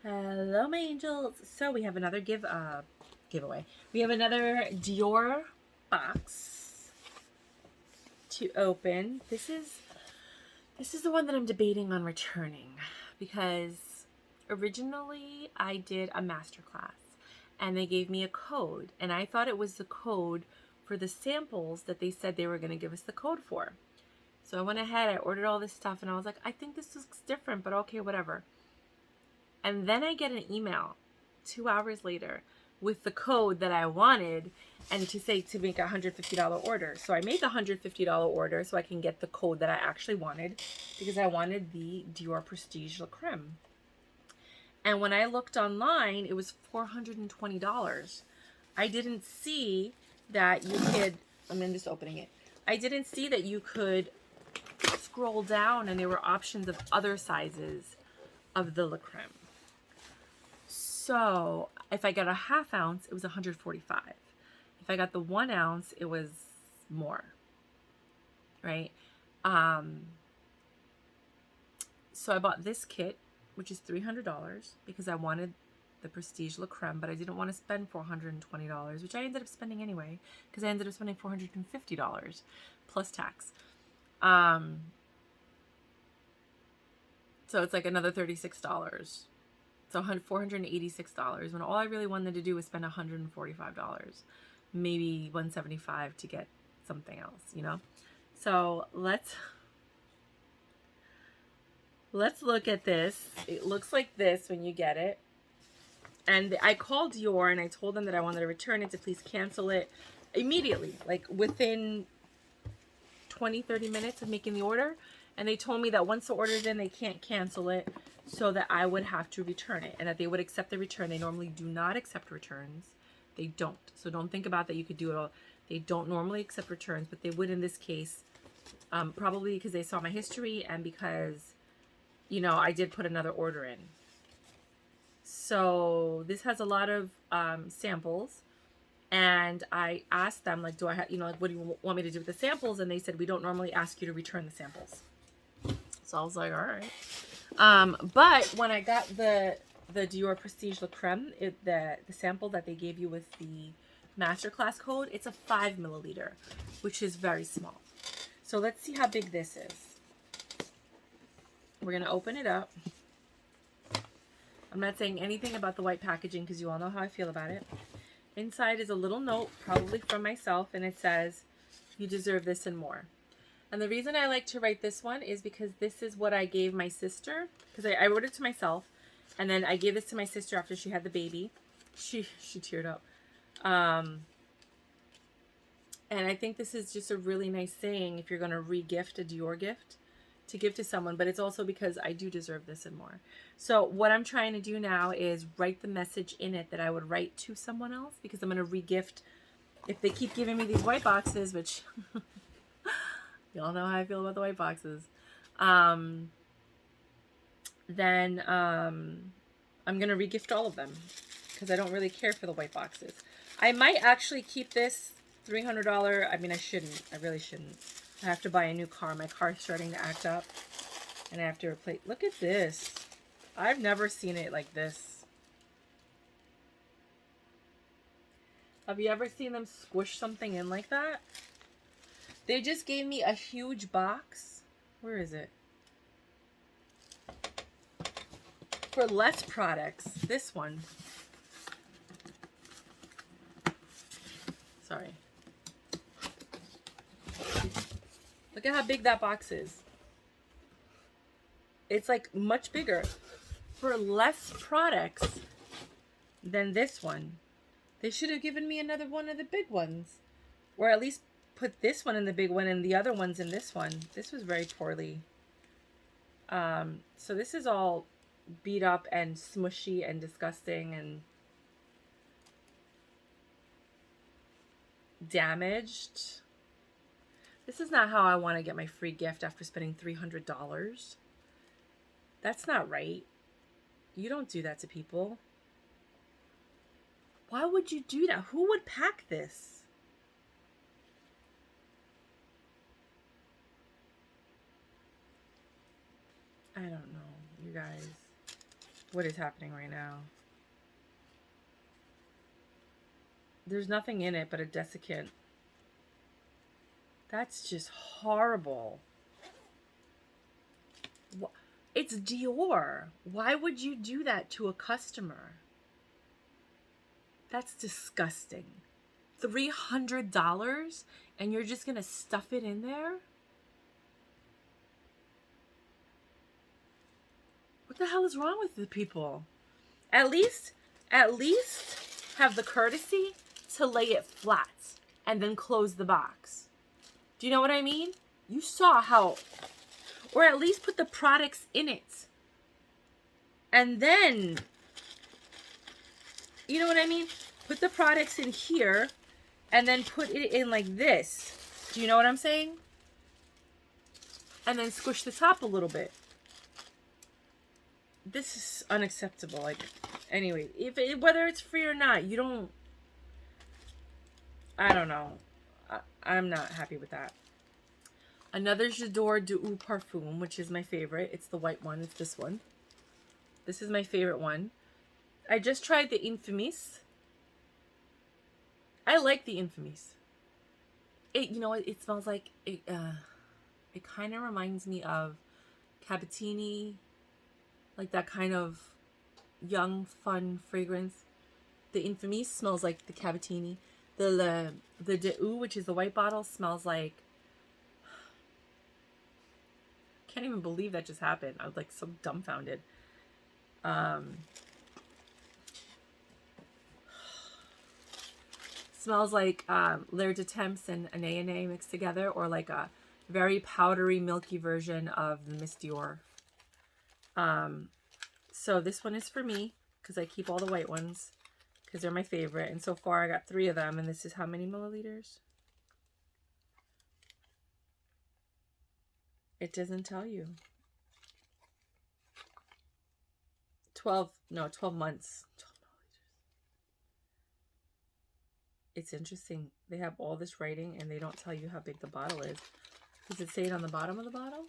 Hello, my angels. So we have another giveaway. We have another Dior box to open. This is the one that I'm debating on returning because originally I did a masterclass and they gave me a code, and I thought it was the code for the samples that they said they were going to give us the code for. So I went ahead, I ordered all this stuff, and I was like, I think this looks different, but okay, whatever. And then I get an email 2 hours later with the code that I wanted and to say to make a $150 order. So I make a $150 order so I can get the code that I actually wanted because I wanted the Dior Prestige Le Creme. And when I looked online, it was $420. I didn't see that you could, I'm just opening it. I didn't see that you could scroll down and there were options of other sizes of the Le Creme. So if I got a half ounce, it was $145. If I got the 1 ounce, it was more, right? So I bought this kit, which is $300 because I wanted the Prestige Le Creme, but I didn't want to spend $420, which I ended up spending anyway because I ended up spending $450 plus tax. So it's like another $36. So $486 when all I really wanted to do was spend $145, maybe $175 to get something else, you know? So let's look at this. It looks like this when you get it. And I called Dior and I told them that I wanted to return it, to please cancel it immediately, like within 20-30 minutes of making the order. And they told me that once the order's in, they can't cancel it, so that I would have to return it and that they would accept the return. They normally do not accept returns. They don't. So don't think about that you could do it all. They don't normally accept returns, but they would in this case, probably because they saw my history and because, you know, I did put another order in. So this has a lot of samples. And I asked them, like, do I have, like, what do you want me to do with the samples? And they said, we don't normally ask you to return the samples. So I was like, all right. But when I got the Dior Prestige Le Creme, the sample that they gave you with the masterclass code, it's a 5 milliliter, which is very small. So let's see how big this is. We're gonna open it up. I'm not saying anything about the white packaging because you all know how I feel about it. Inside is a little note, probably from myself, and it says, "You deserve this and more." And the reason I like to write this one is because this is what I gave my sister, because I wrote it to myself, and then I gave this to my sister after she had the baby. She teared up. And I think this is just a really nice saying if you're going to re-gift a Dior gift, to give to someone, but it's also because I do deserve this and more. So what I'm trying to do now is write the message in it that I would write to someone else, because I'm going to re-gift. If they keep giving me these white boxes, which y'all know how I feel about the white boxes, then I'm going to re-gift all of them because I don't really care for the white boxes. I might actually keep this $300. I mean, I shouldn't. I really shouldn't. I have to buy a new car. My car's starting to act up, and I have to replace. Look at this. I've never seen it like this. Have you ever seen them squish something in like that? They just gave me a huge box. Where is it? For less products. This one. Sorry. Look at how big that box is. It's like much bigger. For less products than this one. They should have given me another one of the big ones. Or at least put this one in the big one and the other ones in this one. This was very poorly. So this is all beat up and smushy and disgusting and damaged. This is not how I want to get my free gift after spending $300. That's not right. You don't do that to people. Why would you do that? Who would pack this? I don't know, you guys. What is happening right now? There's nothing in it but a desiccant. That's just horrible. It's Dior. Why would you do that to a customer? That's disgusting. $300 and you're just gonna stuff it in there? What the hell is wrong with the people? At least have the courtesy to lay it flat and then close the box. Do you know what I mean? You saw how, or at least put the products in it. And then, you know what I mean? Put the products in here and then put it in like this. Do you know what I'm saying? And then squish the top a little bit. This is unacceptable. Like, anyway, whether it's free or not, you don't, I don't know. I'm not happy with that. Another J'adore de Eau Parfum, which is my favorite. It's the white one. It's this one. This is my favorite one. I just tried the Infamous. I like the Infamous. You know what? It smells like, it kind of reminds me of Cabottini, like that kind of young, fun fragrance. The Infamous smells like the Cabottini. The de Eau, which is the white bottle, smells like, can't even believe that just happened. I was like so dumbfounded. Smells like L'air de Temps and Anais mixed together, or like a very powdery, milky version of the Miss Dior. So this one is for me because I keep all the white ones because they're my favorite. And so far I got 3 of them. And this is how many milliliters? It doesn't tell you. 12 months. 12 milliliters. It's interesting. They have all this writing and they don't tell you how big the bottle is. Does it say it on the bottom of the bottle?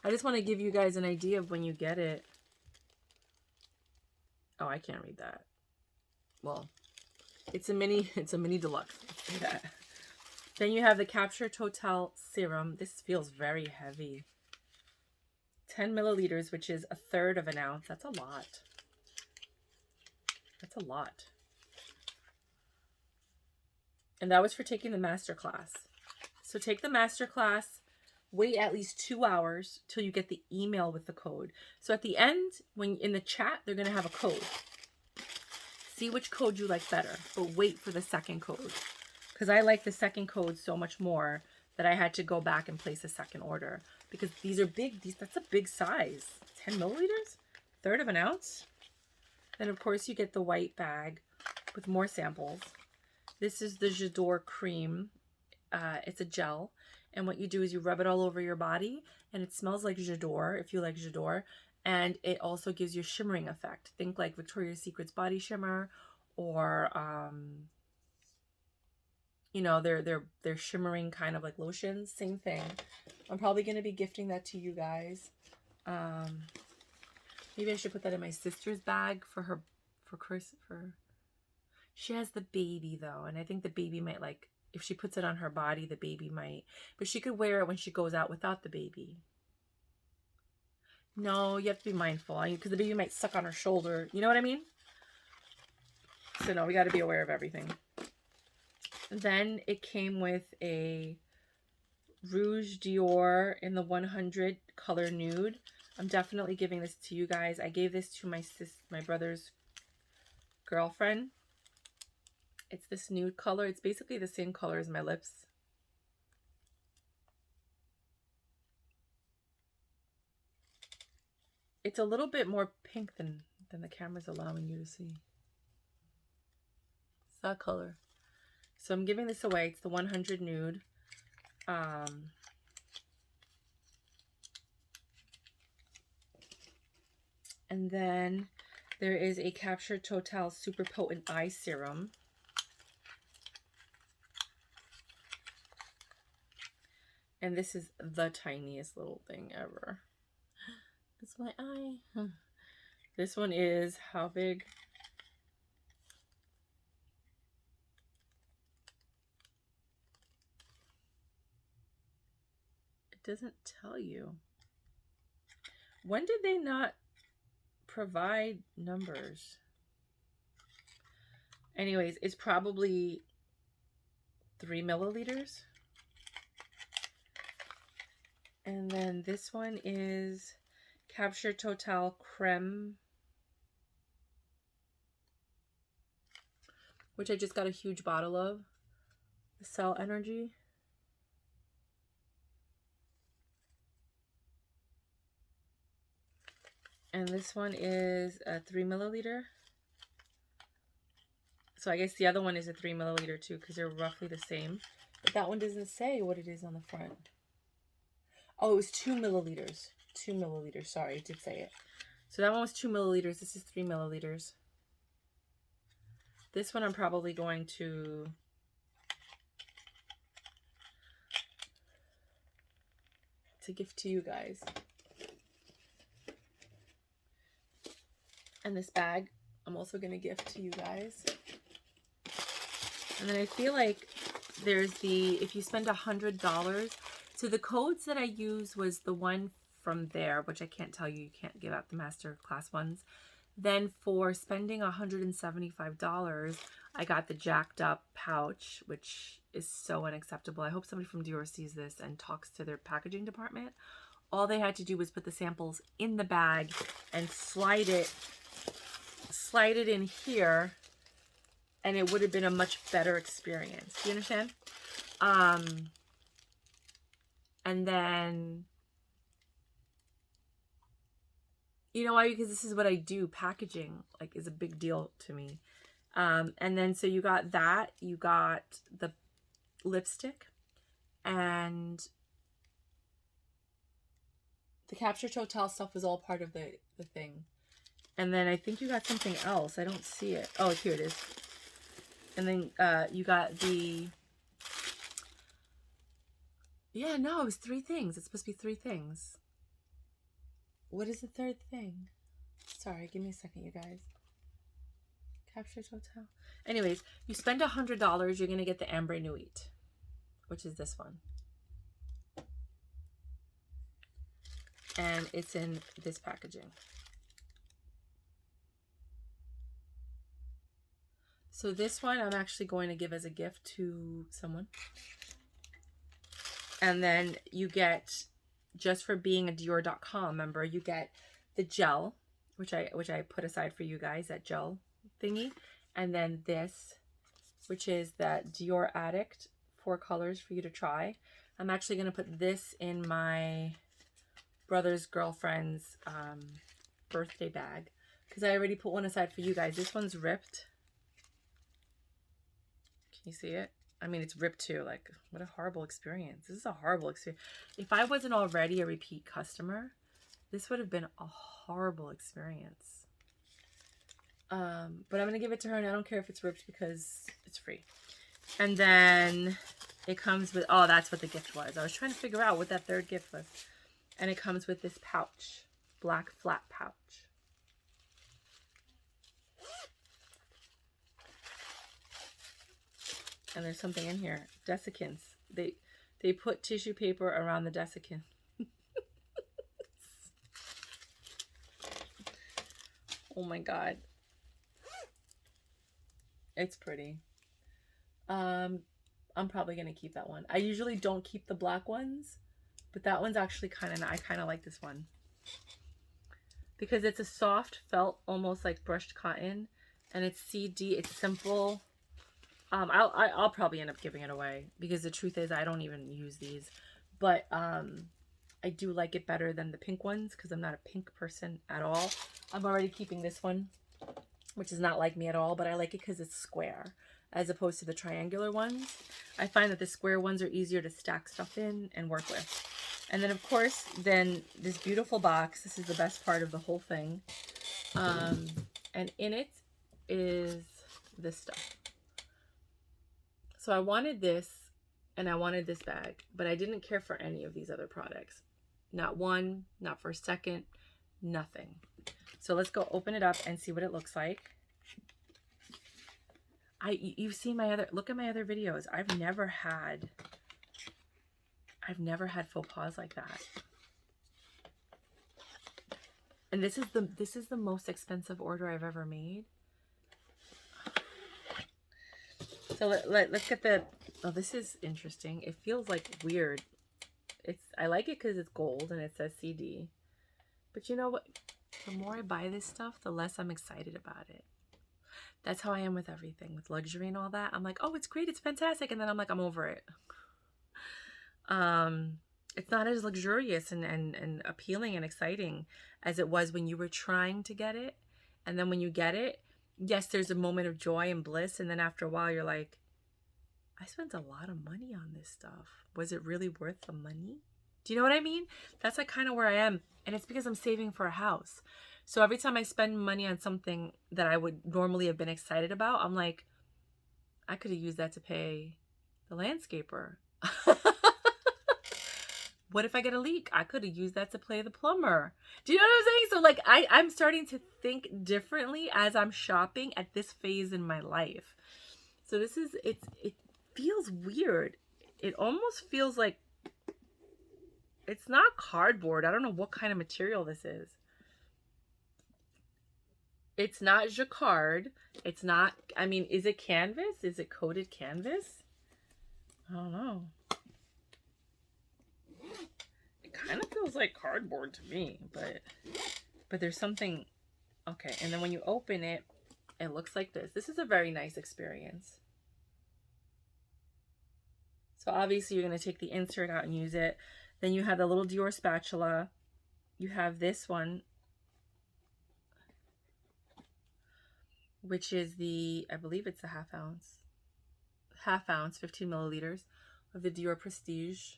I just want to give you guys an idea of when you get it. Oh, I can't read that. Well, it's a mini deluxe. Say that. Then you have the Capture Total Serum. This feels very heavy. 10 milliliters, which is 1/3 of an ounce. That's a lot. That's a lot. And that was for taking the master class. So take the master class, wait at least 2 hours till you get the email with the code. So at the end, when in the chat, they're going to have a code. See which code you like better, but wait for the second code. Because I like the second code so much more that I had to go back and place a second order. Because these are big. That's a big size. 10 milliliters? 1/3 of an ounce? Then, of course, you get the white bag with more samples. This is the J'adore cream. It's a gel. And what you do is you rub it all over your body. And it smells like J'adore, if you like J'adore. And it also gives you a shimmering effect. Think like Victoria's Secret's Body Shimmer. Or, you know, they're shimmering kind of like lotions. Same thing. I'm probably going to be gifting that to you guys. Maybe I should put that in my sister's bag for her, for Chris, for... She has the baby though, and I think the baby might like, if she puts it on her body, the baby might, but she could wear it when she goes out without the baby. No, you have to be mindful because the baby might suck on her shoulder. You know what I mean? So no, we got to be aware of everything. Then it came with a Rouge Dior in the 100 color nude. I'm definitely giving this to you guys. I gave this to my brother's girlfriend. It's this nude color. It's basically the same color as my lips. It's a little bit more pink than the camera's allowing you to see. It's that color. So I'm giving this away. It's the 100 nude. And then there is a Capture Total Super Potent Eye Serum. And this is the tiniest little thing ever. It's my eye. This one is how big? It doesn't tell you. When did they not provide numbers? Anyways, it's probably 3 milliliters. And then this one is Capture Total Creme, which I just got a huge bottle of. The Cell Energy. And this one is a 3 milliliter. So I guess the other one is a 3 milliliter too, because they're roughly the same. But that one doesn't say what it is on the front. Oh, it was 2 milliliters. 2 milliliters. Sorry, I did say it. So that one was 2 milliliters. This is 3 milliliters. This one I'm probably going to gift to you guys. And this bag I'm also going to gift to you guys. And then I feel like there's the, if you spend $100, so the codes that I used was the one from there, which I can't tell you, you can't give out the master class ones. Then for spending $175, I got the jacked up pouch, which is so unacceptable. I hope somebody from Dior sees this and talks to their packaging department. All they had to do was put the samples in the bag and slide it in here, and it would have been a much better experience. Do you understand? And then, you know why? Because this is what I do. Packaging, like, is a big deal to me. And then, so you got that. You got the lipstick. And the Capture Total stuff was all part of the thing. And then I think you got something else. I don't see it. Oh, here it is. And then you got the... Yeah, no, it was 3 things. It's supposed to be 3 things. What is the third thing? Sorry, give me a second, you guys. Capture Total. Anyways, you spend $100, you're going to get the Ambre Nuit, which is this one. And it's in this packaging. So this one I'm actually going to give as a gift to someone. And then you get, just for being a Dior.com member, you get the gel, which I put aside for you guys, that gel thingy. And then this, which is that Dior Addict, 4 colors for you to try. I'm actually going to put this in my brother's girlfriend's birthday bag, because I already put one aside for you guys. This one's ripped. Can you see it? I mean, it's ripped too. Like, what a horrible experience. This is a horrible experience. If I wasn't already a repeat customer, this would have been a horrible experience. But I'm going to give it to her, and I don't care if it's ripped because it's free. And then it comes with, oh, that's what the gift was. I was trying to figure out what that third gift was. And it comes with this pouch, black flat pouch. And there's something in here. Desiccants. They put tissue paper around the desiccant. Oh my god. It's pretty. I'm probably gonna keep that one. I usually don't keep the black ones, but that one's actually I kind of like this one. Because it's a soft felt, almost like brushed cotton. And it's CD, it's simple. I'll probably end up giving it away, because the truth is I don't even use these, but I do like it better than the pink ones, because I'm not a pink person at all. I'm already keeping this one, which is not like me at all, but I like it because it's square as opposed to the triangular ones. I find that the square ones are easier to stack stuff in and work with. And then of course, then this beautiful box. This is the best part of the whole thing, and in it is this stuff. So I wanted this, and I wanted this bag, but I didn't care for any of these other products. Not one, not for a second, nothing. So let's go open it up and see what it looks like. You've seen my other, look at my other videos. I've never had faux pas like that. And this is the most expensive order I've ever made. So let's get the, oh, this is interesting. It feels like weird. I like it because it's gold and it says CD. But you know what? The more I buy this stuff, the less I'm excited about it. That's how I am with everything, with luxury and all that. I'm like, oh, it's great, it's fantastic. And then I'm like, I'm over it. It's not as luxurious and appealing and exciting as it was when you were trying to get it. And then when you get it, yes, there's a moment of joy and bliss. And then after a while, you're like, I spent a lot of money on this stuff. Was it really worth the money? Do you know what I mean? That's like kind of where I am. And it's because I'm saving for a house. So every time I spend money on something that I would normally have been excited about, I'm like, I could have used that to pay the landscaper. What if I get a leak? I could have used that to pay the plumber. Do you know what I'm saying? So like I'm starting to think differently as I'm shopping at this phase in my life. So this is, it feels weird. It almost feels like it's not cardboard. I don't know what kind of material this is. It's not jacquard. It's not, I mean, is it canvas? Is it coated canvas? I don't know. It kind of feels like cardboard to me, but there's something, okay. And then when you open it, it looks like this. This is a very nice experience. So obviously you're going to take the insert out and use it. Then you have the little Dior spatula. You have this one, which is the, I believe it's the half ounce, 15 milliliters of the Dior Prestige,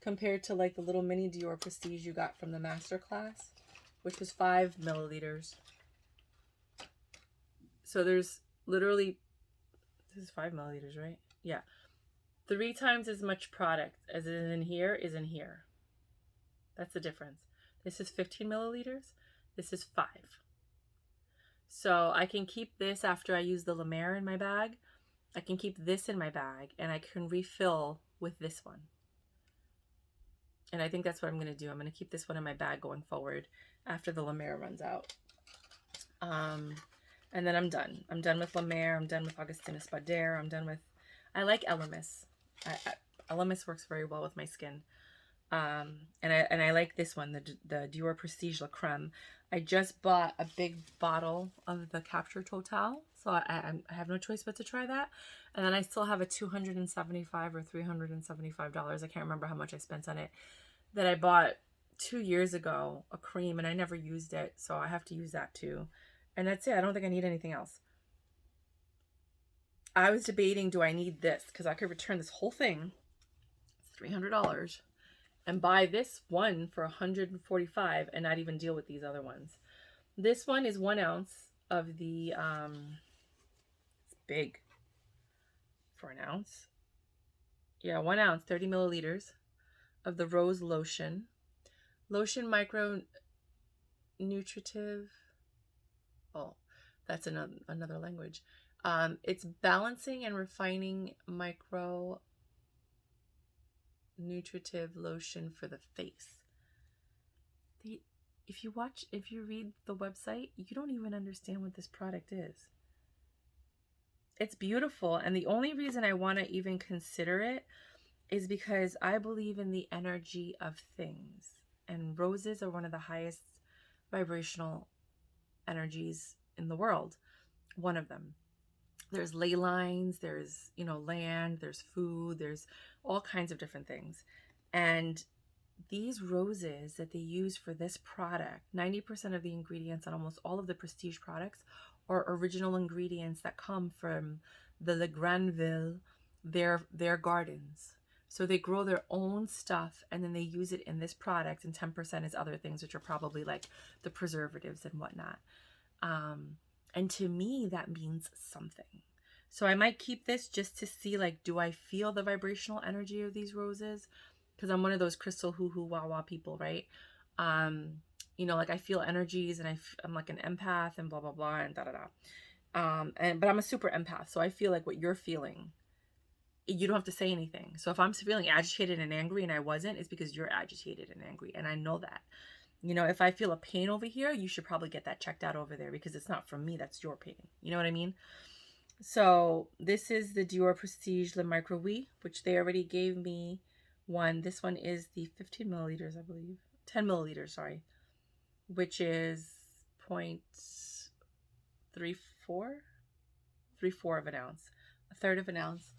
compared to like the little mini Dior Prestige you got from the masterclass, which was 5 milliliters. So there's literally, this is 5 milliliters, right? Yeah. 3 times as much product as is in here is in here. That's the difference. This is 15 milliliters. This is 5. So I can keep this after I use the La Mer in my bag. I can keep this in my bag and I can refill with this one. And I think that's what I'm going to do. I'm going to keep this one in my bag going forward after the La Mer runs out. And then I'm done. I'm done with La Mer. I'm done with Augustin Espadère. I'm done with, I like Elemis. Elemis works very well with my skin. And I like this one, the Dior Prestige La Creme. I just bought a big bottle of the Capture Total, so I have no choice but to try that. And then I still have a $275 or $375, I can't remember how much I spent on it, that I bought 2 years ago, a cream, and I never used it, so I have to use that too. And that's it. I don't think I need anything else. I was debating, do I need this? Because I could return this whole thing. It's $300. And buy this one for $145 and not even deal with these other ones. This one is 1 ounce of the, it's big for an ounce. Yeah, 1 ounce, 30 milliliters of the Rose Lotion. Lotion Micro Nutritive. Oh, that's another language. It's balancing and refining micro nutritive lotion for the face. If you read the website, you don't even understand what this product is. It's beautiful, and the only reason I want to even consider it is because I believe in the energy of things, and roses are one of the highest vibrational energies in the world. One of them. There's ley lines, there's, land, there's food, there's all kinds of different things. And these roses that they use for this product, 90% of the ingredients on almost all of the prestige products are original ingredients that come from the Le Granville, their gardens. So they grow their own stuff and then they use it in this product, and 10% is other things, which are probably like the preservatives and whatnot. And to me, that means something. So I might keep this just to see, like, do I feel the vibrational energy of these roses? Because I'm one of those crystal hoo-hoo wah-wah people, right? You know, like I feel energies and I'm like an empath and blah, blah, blah, and da, da, da. But I'm a super empath. So I feel like what you're feeling, you don't have to say anything. So if I'm feeling agitated and angry and I wasn't, it's because you're agitated and angry. And I know that. You know, if I feel a pain over here, you should probably get that checked out over there because it's not from me. That's your pain. You know what I mean? So this is the Dior Prestige Le Micro Oui, which they already gave me one. This one is the 15 milliliters, I believe. 10 milliliters, sorry. Which is 0.34 of an ounce. A third of an ounce.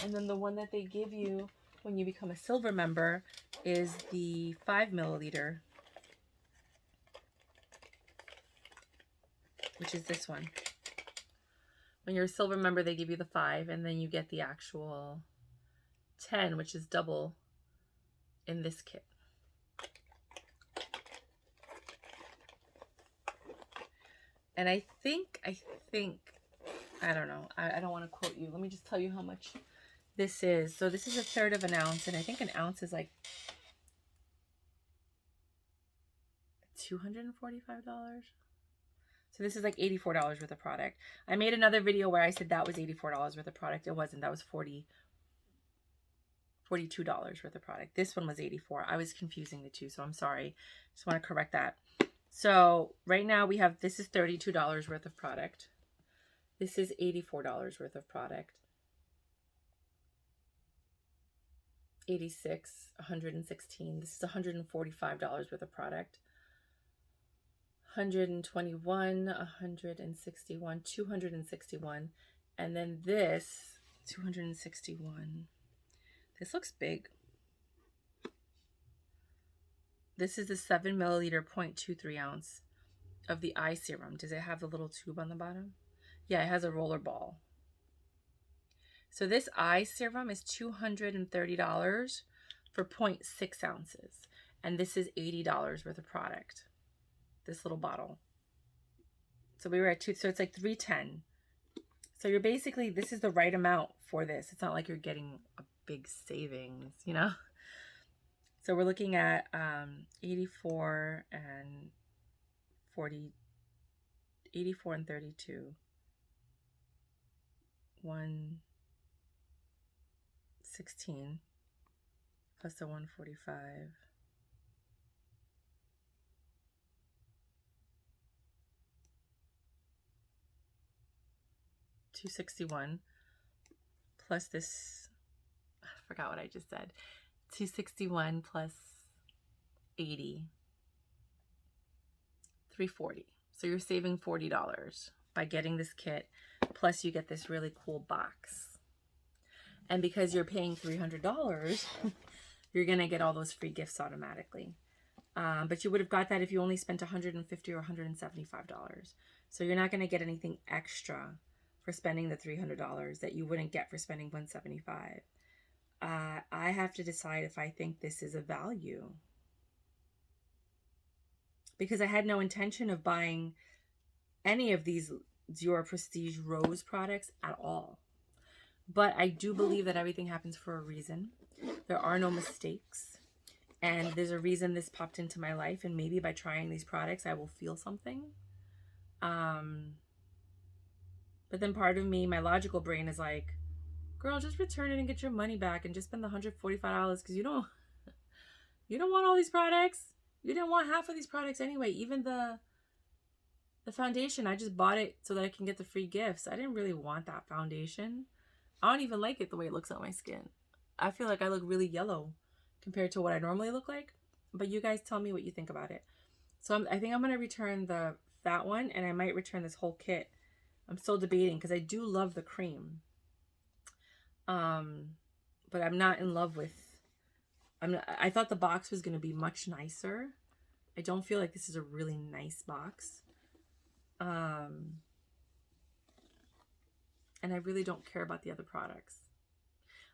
And then the one that they give you when you become a silver member is the 5 milliliter, which is this one. When you're a silver member, they give you the 5, and then you get the actual 10, which is double in this kit. And I think, I don't know. I don't want to quote you. Let me just tell you how much this is. So this is a third of an ounce, and I think an ounce is like $245. So this is like $84 worth of product. I made another video where I said that was $84 worth of product. It wasn't. That was $42 worth of product. This one was $84. I was confusing the two, so I'm sorry. Just want to correct that. So right now we have, this is $32 worth of product. This is $84 worth of product. 86, 116. This is $145 worth of product. 121, 161, 261, and then this 261. This looks big. This is the 7 milliliter 0.23 ounce of the eye serum. Does it have the little tube on the bottom? Yeah, it has a roller ball. So this eye serum is $230 for 0.6 ounces, and this is $80 worth of product. This little bottle. So we were at 2, so it's like $310. So you're basically, this is the right amount for this. It's not like you're getting a big savings, you know? So we're looking at 84 and 40, 84 and 32. 116 plus the 145. 261 plus this, I forgot what I just said. 261 plus 80, 340. So you're saving $40 by getting this kit. Plus you get this really cool box. And because you're paying $300, you're going to get all those free gifts automatically. But you would have got that if you only spent $150 or $175. So you're not going to get anything extra for spending the $300 that you wouldn't get for spending $175. I have to decide if I think this is a value, because I had no intention of buying any of these Dior Prestige Rose products at all. But I do believe that everything happens for a reason. There are no mistakes. And there's a reason this popped into my life. And maybe by trying these products, I will feel something. But then part of me, my logical brain is like, girl, just return it and get your money back and just spend the $145 because you don't want all these products. You didn't want half of these products anyway. Even the foundation, I just bought it so that I can get the free gifts. I didn't really want that foundation. I don't even like it the way it looks on my skin. I feel like I look really yellow compared to what I normally look like. But you guys tell me what you think about it. So I think I'm going to return that one, and I might return this whole kit. I'm still debating because I do love the cream. But I'm not in love with, I thought the box was going to be much nicer. I don't feel like this is a really nice box. And I really don't care about the other products.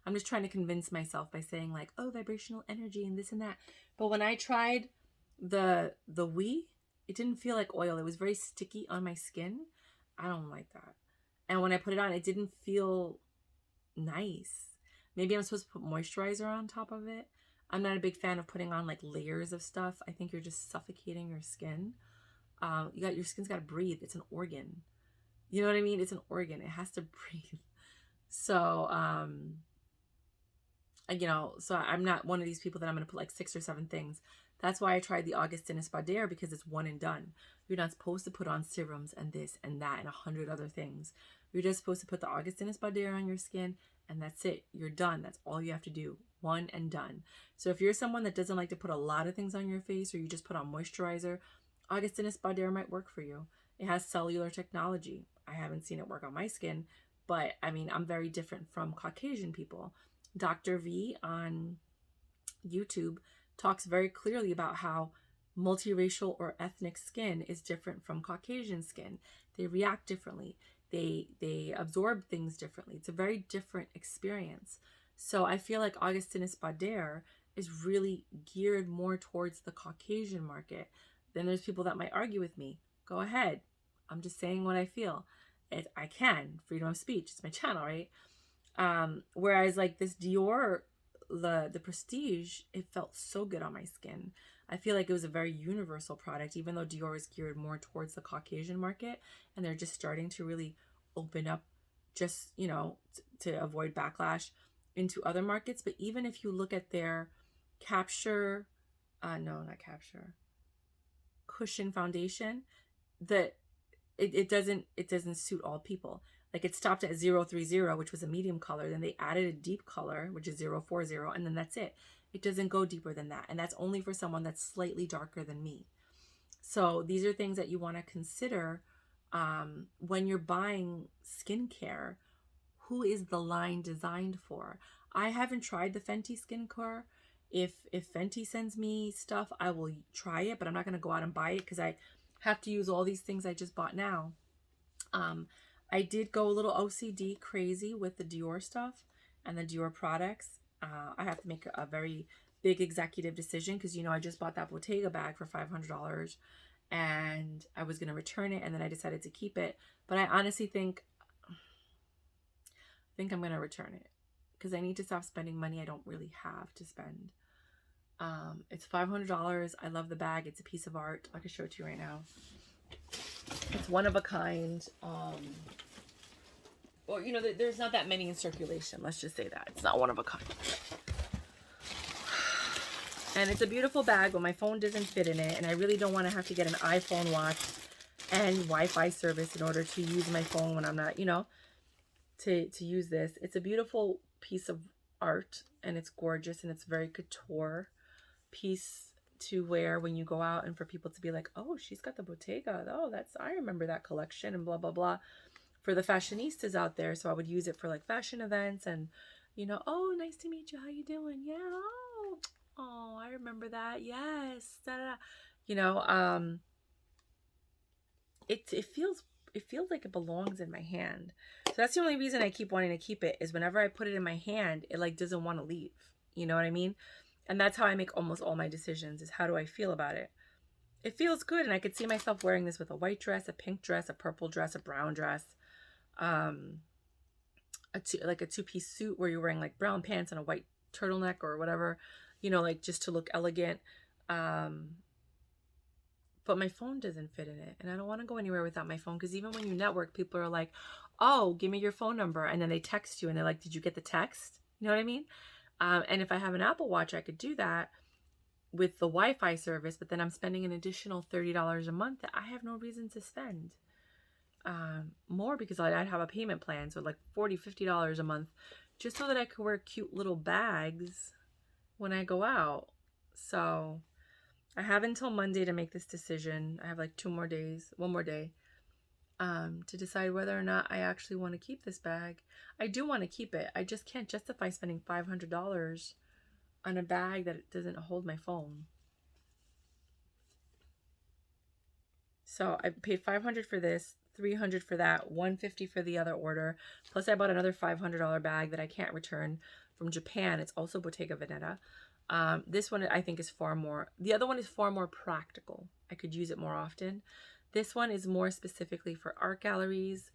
I'm just trying to convince myself by saying like, oh, vibrational energy and this and that. But when I tried the Oui, it didn't feel like oil. It was very sticky on my skin. I don't like that. And when I put it on, it didn't feel nice. Maybe I'm supposed to put moisturizer on top of it. I'm not a big fan of putting on like layers of stuff. I think you're just suffocating your skin. Your skin's got to breathe. It's an organ. You know what I mean? It's an organ. It has to breathe. So, so I'm not one of these people that I'm going to put like 6 or 7 things. That's why I tried the Augustinus Baudelaire, because it's one and done. You're not supposed to put on serums and this and that and 100 other things. You're just supposed to put the Augustinus Baudelaire on your skin, and that's it. You're done. That's all you have to do. One and done. So if you're someone that doesn't like to put a lot of things on your face, or you just put on moisturizer, Augustinus Baudelaire might work for you. It has cellular technology. I haven't seen it work on my skin, but I mean, I'm very different from Caucasian people. Dr. V on YouTube talks very clearly about how multiracial or ethnic skin is different from Caucasian skin. They react differently. They absorb things differently. It's a very different experience. So I feel like Augustinus Baudelaire is really geared more towards the Caucasian market. Then there's people that might argue with me. Go ahead. I'm just saying what I feel. I can. Freedom of speech. It's my channel, right? Whereas like this Dior, the Prestige, it felt so good on my skin. I feel like it was a very universal product, even though Dior is geared more towards the Caucasian market, and they're just starting to really open up, just, to avoid backlash into other markets. But even if you look at their cushion foundation, that it doesn't suit all people. Like it stopped at 030, which was a medium color. Then they added a deep color, which is 040, and then that's it. It doesn't go deeper than that. And that's only for someone that's slightly darker than me. So these are things that you want to consider when you're buying skincare. Who is the line designed for? I haven't tried the Fenty skincare. If Fenty sends me stuff, I will try it, but I'm not going to go out and buy it because I have to use all these things I just bought now. I did go a little OCD crazy with the Dior stuff and the Dior products. I have to make a very big executive decision because, I just bought that Bottega bag for $500 and I was going to return it, and then I decided to keep it. But I honestly think I'm going to return it because I need to stop spending money I don't really have to spend. It's $500. I love the bag. It's a piece of art. I can show it to you right now. It's one of a kind. There's not that many in circulation. Let's just say that. It's not one of a kind. And it's a beautiful bag, but my phone doesn't fit in it. And I really don't want to have to get an iPhone watch and Wi-Fi service in order to use my phone when I'm not, to use this. It's a beautiful piece of art, and it's gorgeous, and it's very couture piece to wear when you go out, and for people to be like, oh, she's got the Bottega. Oh, I remember that collection, and blah, blah, blah, for the fashionistas out there. So I would use it for like fashion events and, oh, nice to meet you. How you doing? Yeah. Oh, I remember that. Yes. Da, da, da. It feels like it belongs in my hand. So that's the only reason I keep wanting to keep it, is whenever I put it in my hand, it like doesn't want to leave. You know what I mean? And that's how I make almost all my decisions, is how do I feel about it? It feels good, and I could see myself wearing this with a white dress, a pink dress, a purple dress, a brown dress, a two-piece suit where you're wearing like brown pants and a white turtleneck or whatever, like just to look elegant. But my phone doesn't fit in it, and I don't want to go anywhere without my phone, because even when you network, people are like, oh, give me your phone number, and then they text you and they're like, did you get the text? You know what I mean? And if I have an Apple Watch, I could do that with the Wi-Fi service, but then I'm spending an additional $30 a month that I have no reason to spend more, because I'd have a payment plan, so like $40, $50 a month, just so that I could wear cute little bags when I go out. So I have until Monday to make this decision. I have like one more day, to decide whether or not I actually want to keep this bag. I do want to keep it. I just can't justify spending $500 on a bag that doesn't hold my phone. So I paid $500 for this, $300 for that, $150 for the other order. Plus I bought another $500 bag that I can't return from Japan. It's also Bottega Veneta. This one I think is the other one is far more practical. I could use it more often. This one is more specifically for art galleries,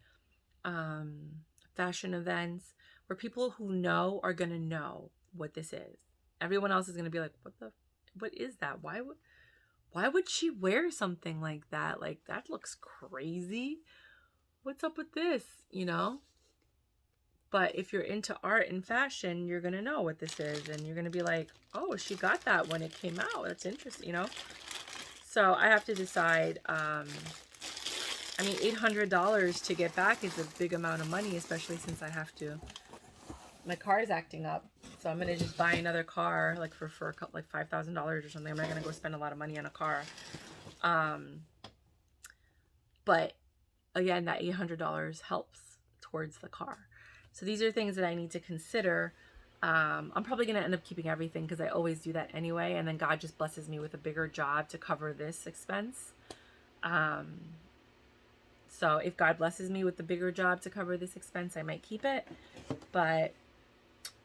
fashion events, where people who know are going to know what this is. everyone else is going to be like, what is that? Why would she wear something like that? Like, that looks crazy. What's up with this? You know? But if you're into art and fashion, you're going to know what this is. And you're going to be like, oh, she got that when it came out. That's interesting, you know? So I have to decide. I mean, $800 to get back is a big amount of money, especially since I have to. My car is acting up. So I'm going to just buy another car, like for a couple, like $5,000 or something. I'm not going to go spend a lot of money on a car. But again, that $800 helps towards the car. So these are things that I need to consider. I'm probably going to end up keeping everything because I always do that anyway. And then God just blesses me with a bigger job to cover this expense. So if God blesses me with the bigger job to cover this expense, I might keep it. But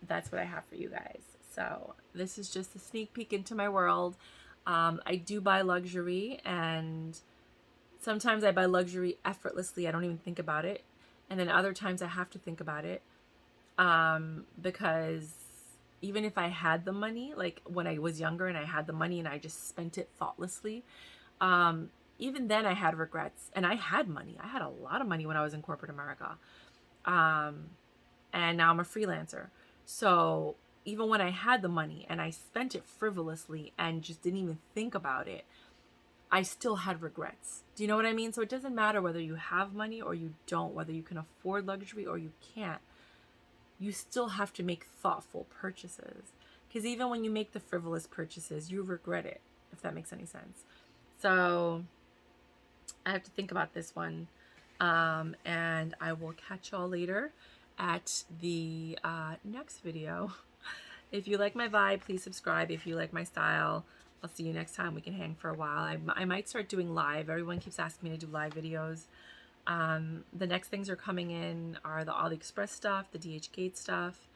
that's what I have for you guys. So this is just a sneak peek into my world. I do buy luxury, and sometimes I buy luxury effortlessly. I don't even think about it. And then other times I have to think about it. Because even if I had the money, like when I was younger and I had the money and I just spent it thoughtlessly, even then I had regrets. And I had money. I had a lot of money when I was in corporate America. And now I'm a freelancer. So even when I had the money and I spent it frivolously and just didn't even think about it, I still had regrets. Do you know what I mean? So it doesn't matter whether you have money or you don't, whether you can afford luxury or you can't. You still have to make thoughtful purchases. Because even when you make the frivolous purchases, you regret it, if that makes any sense. So I have to think about this one. And I will catch y'all later at the next video. If you like my vibe, please subscribe. If you like my style, I'll see you next time. We can hang for a while. I might start doing live. Everyone keeps asking me to do live videos. The next things are coming in are the AliExpress stuff, the DH Gate stuff,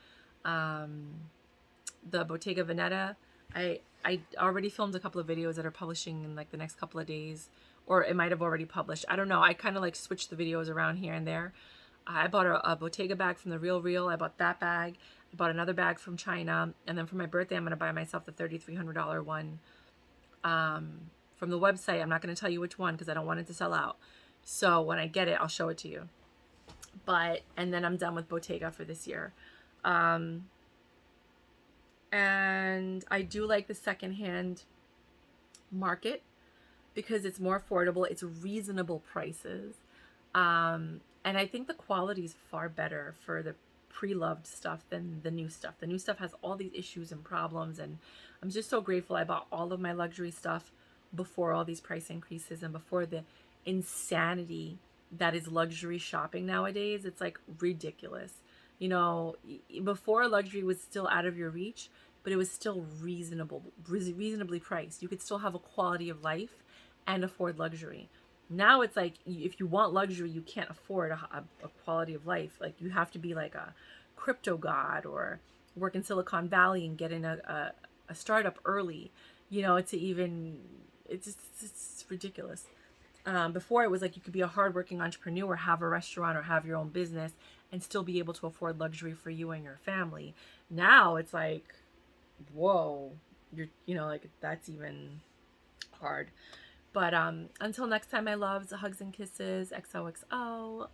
the Bottega Veneta. I already filmed a couple of videos that are publishing in like the next couple of days, or it might have already published. I don't know. I kind of like switched the videos around here and there. I bought a Bottega bag from the Real. I bought that bag. I bought another bag from China. And then for my birthday, I'm going to buy myself the $3,300 one from the website. I'm not going to tell you which one because I don't want it to sell out. So when I get it, I'll show it to you. And then I'm done with Bottega for this year. And I do like the secondhand market because it's more affordable. It's reasonable prices. And I think the quality is far better for the pre-loved stuff than the new stuff. The new stuff has all these issues and problems, and I'm just so grateful I bought all of my luxury stuff before all these price increases and before the insanity that is luxury shopping nowadays. It's like ridiculous. You know, before luxury was still out of your reach, but it was still reasonably priced. You could still have a quality of life and afford luxury. Now it's like, if you want luxury, you can't afford a quality of life. Like, you have to be like a crypto god or work in Silicon Valley and get in a startup early, you know, to even, it's ridiculous. Before it was like you could be a hardworking entrepreneur, have a restaurant or have your own business and still be able to afford luxury for you and your family. Now it's like, whoa, like that's even hard. But until next time, my loves, hugs and kisses, XOXO.